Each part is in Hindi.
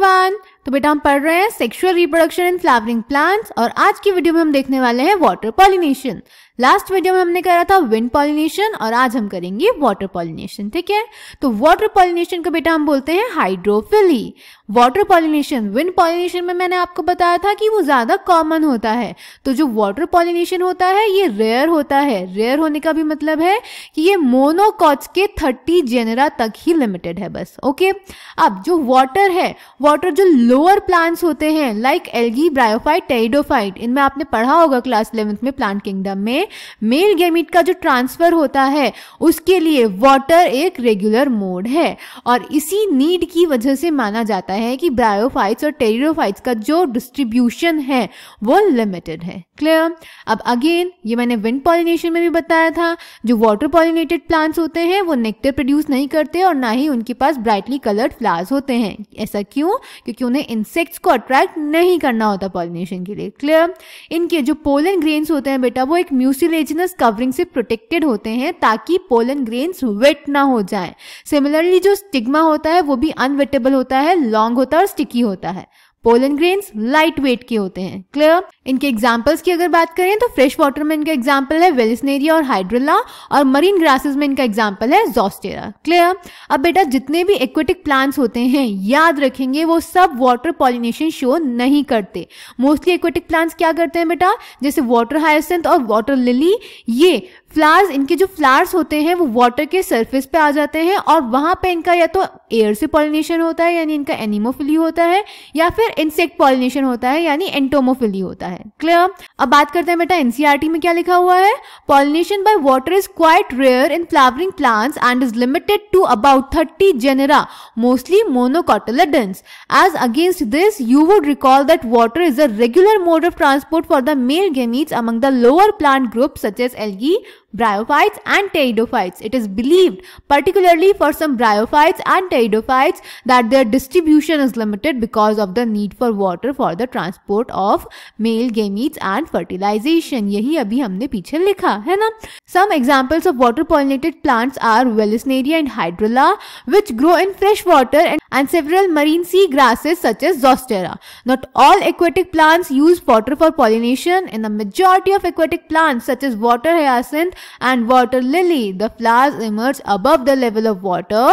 एवरीवन। तो बेटा हम पढ़ रहे हैं sexual reproduction in flowering plants और आज की वीडियो में हम देखने वाले हैं वाटर पॉलिनेशन। लास्ट वीडियो में हमने करा था विंड पॉलिनेशन और आज हम करेंगे वाटर पॉलिनेशन। ठीक है, तो वाटर पॉलिनेशन को बेटा हम बोलते हैं hydrophily. Water pollination, wind pollination में मैंने आपको बताया था कि वो ज्यादा कॉमन होता है, तो जो वाटर पॉलिनेशन होता है ये रेयर होता है। रेयर होने का भी मतलब है कि ये मोनोकॉट्स के 30 जेनेरा तक ही लिमिटेड है बस। ओके, अब जो वाटर है, वाटर जो लोअर प्लांट्स होते हैं लाइक एल्गी, ब्रायोफाइट, टेरिडोफाइट, इनमें आपने पढ़ा होगा क्लास 11th में प्लांट किंगडम में मेल गैमीट का जो ट्रांसफर होता है उसके लिए वाटर एक रेगुलर मोड है और इसी नीड की वजह से माना जाता है कि ब्रायोफाइट्स और टेरिडोफाइट्स का जो डिस्ट्रीब्यूशन है वो लिमिटेड है। क्लियर? अब अगेन ये मैंने विंड पॉलिनेशन में भी बताया था, जो वाटर पॉलिनेटेड प्लांट्स होते हैं वो नेक्टर प्रोड्यूस नहीं करते और ना ही उनके पास ब्राइटली कलर्ड फ्लावर्स होते हैं। ऐसा क्यों? क्योंकि उन्हें इंसेक्ट्स को अट्रैक्ट नहीं करना होता पॉलिनेशन के लिए। क्लियर? इनके जो पोलन ग्रेन्स होते हैं बेटा वो एक म्यूसिलेजिनस कवरिंग से प्रोटेक्टेड होते हैं ताकि पोलन ग्रेन्स वेट ना हो जाएं। सिमिलरली जो स्टिग्मा होता है वो भी अनवेटेबल होता है, लॉन्ग होता है और स्टिकी होता है। पोलन ग्रेन्स लाइट वेट के होते हैं। क्लियर? इनके एग्जांपल्स की अगर बात करें तो फ्रेश वाटर में इनका एग्जांपल है वेलिस्नेरिया और हाइड्रिला और मरीन ग्रासेस में इनका एग्जांपल है ज़ोस्टेरा। क्लियर? अब बेटा जितने भी एक्वेटिक प्लांट्स होते हैं याद रखेंगे वो सब वाटर पॉलिनेशन शो नहीं करते। मोस्टली एक्वेटिक प्लांट्स क्या करते हैं बेटा, जैसे वाटर हायसिंथ और वाटर लिली, ये फ्लावर्स, इनके जो फ्लावर्स होते हैं वो वाटर के सरफेस पे आ जाते हैं और वहां पे इनका या तो एयर से पॉलिनेशन होता है यानी इनका एनिमोफिली होता है या फिर इंसेक्ट पॉलिनेशन होता है यानी एंटोमोफिली होता है। क्लियर? अब बात करते हैं बेटा एनसीईआरटी में क्या लिखा हुआ है। Pollination by water is quite rare in flowering plants and is limited to about 30 genera, mostly monocotyledons. As against this you would recall that water is a regular mode of transport for the male gametes among the lower plant groups such as algae, bryophytes and pteridophytes. It is believed, particularly for some bryophytes and pteridophytes, that their distribution is limited because of the need for water for the transport of male gametes and fertilization. यही अभी हमने पीछे लिखा है ना। Some examples of water pollinated plants are Wellisneria and Hydrilla, which grow in fresh water, and several marine sea grasses such as Zostera. Not all aquatic plants use water for pollination. In the majority of aquatic plants such as water hyacinth and water lily, the flowers emerge above the level of water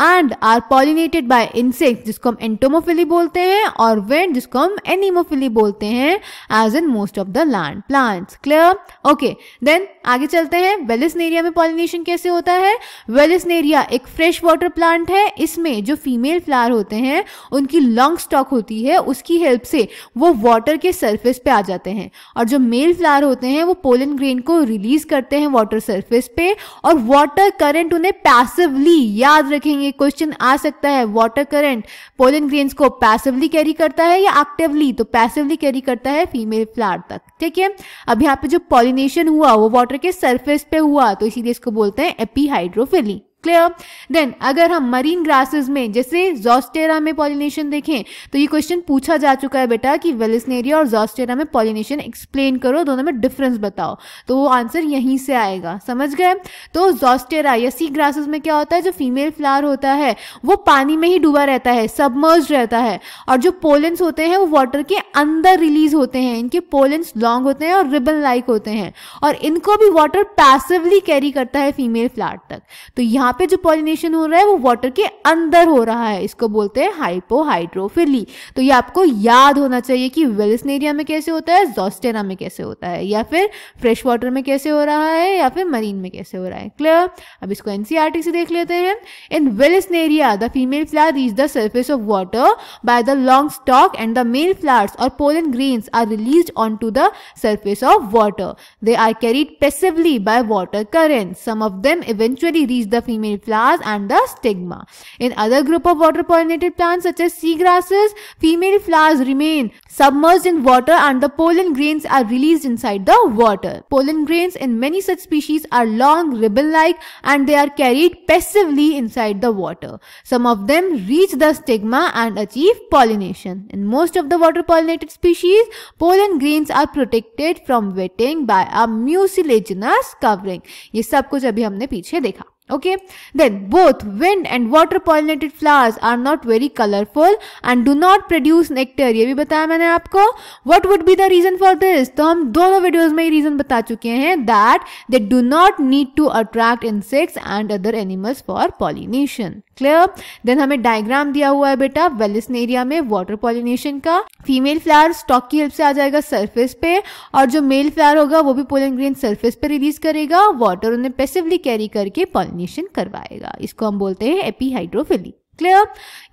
and are pollinated by insects जिसको हम entomophily बोलते हैं और wind जिसको हम anemophily बोलते हैं, as in most of the land plants. Clear? Okay, then आगे चलते हैं। वेलिस्नेरिया में पॉलिनेशन कैसे होता है। वेलिस्नेरिया एक फ्रेश वाटर प्लांट है, इसमें जो फीमेल फ्लावर होते हैं उनकी लॉन्ग स्टॉक होती है, उसकी हेल्प से वो वाटर के सरफेस पे आ जाते हैं और जो मेल फ्लावर होते हैं वो पोलन ग्रेन को रिलीज करते हैं वाटर सरफेस पे और वाटर करंट उन्हें पैसिवली, याद रखेंगे क्वेश्चन आ सकता है, वाटर करंट पोलन ग्रेन्स को पैसिवली कैरी करता है या एक्टिवली, तो पैसिवली कैरी करता है फीमेल फ्लावर तक। ठीक है, अब यहाँ पे जो पॉलिनेशन हुआ वो वाटर के सरफेस पे हुआ तो इसीलिए इसको बोलते हैं एपीहाइड्रोफिली। क्लियर? देन अगर हम मरीन ग्रासेस में जैसे ज़ोस्टेरा में पॉलिनेशन देखें तो ये क्वेश्चन पूछा जा चुका है बेटा कि वेलिस्नेरिया और ज़ोस्टेरा में पॉलिनेशन एक्सप्लेन करो, दोनों में डिफरेंस बताओ, तो वो आंसर यहीं से आएगा। समझ गए? तो ज़ोस्टेरा या सी ग्रासेस में क्या होता है, जो फीमेल फ्लावर होता है वो पानी में ही डूबा रहता है, सबमर्ज रहता है और जो पोलेंस होते हैं वो वाटर के अंदर रिलीज होते हैं। इनके पोलेंस लॉन्ग होते हैं और रिबन लाइक होते हैं और इनको भी वाटर पैसिवली कैरी करता है फीमेल फ्लावर तक। तो यहाँ पे जो पॉलिनेशन हो रहा है वो वाटर के अंदर हो रहा है, इसको बोलते हैं हाइपोहाइड्रोफिली। तो ये आपको याद होना चाहिए कि वेलिस्नेरिया में कैसे होता है, ज़ोस्टेरा में कैसे होता है, या फिर फ्रेश वाटर में कैसे हो रहा है, या फिर मरीन में कैसे हो रहा है। क्लियर? अब इसको एनसीईआरटी से देख लेते हैं। In Vallisneria the female flower reach the surface of water by the long stalk and the male flowers or pollen grains are released onto the surface of water. They are carried passively by water currents. Some of them eventually reach the female flowers and the stigma. In other group of water pollinated plants such as seagrasses, female flowers remain submerged in water and the pollen grains are released inside the water. Pollen grains in many such species are long, ribbon-like, and they are carried passively inside the water. Some of them reach the stigma and achieve pollination. In most of the water pollinated species, pollen grains are protected from wetting by a mucilaginous covering. ये सब कुछ अभी हमने पीछे देखा. Okay, then both wind and water pollinated flowers are not very colorful and do not produce nectar. ये भी बताया मैंने आपको. What would be the reason for this? तो हम दोनों वीडियोस में ये रीजन बता चुके हैं that they do not need to attract insects and other animals for pollination. Clear. Then हमें डायग्राम दिया हुआ है बेटा वेलिसन एरिया में वाटर पॉलिनेशन का. फीमेल फ्लावर स्टॉक की हेल्प से आ जाएगा सरफेस पे और जो मेल फ्लावर होगा वो भी पोलन ग्रेन सरफेस पे रिलीज करेगा. वाटर उन्हें पैसिवली कैरी करके पॉलिनेशन करवाएगा. इसको हम बोलते हैं एपीहाइड्रोफिली. क्लियर.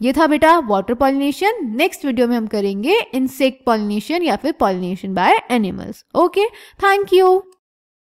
ये था बेटा वाटर पॉलिनेशन. नेक्स्ट वीडियो में हम करेंगे इंसेक्ट पॉलिनेशन या फिर pollination by animals. Okay, thank you.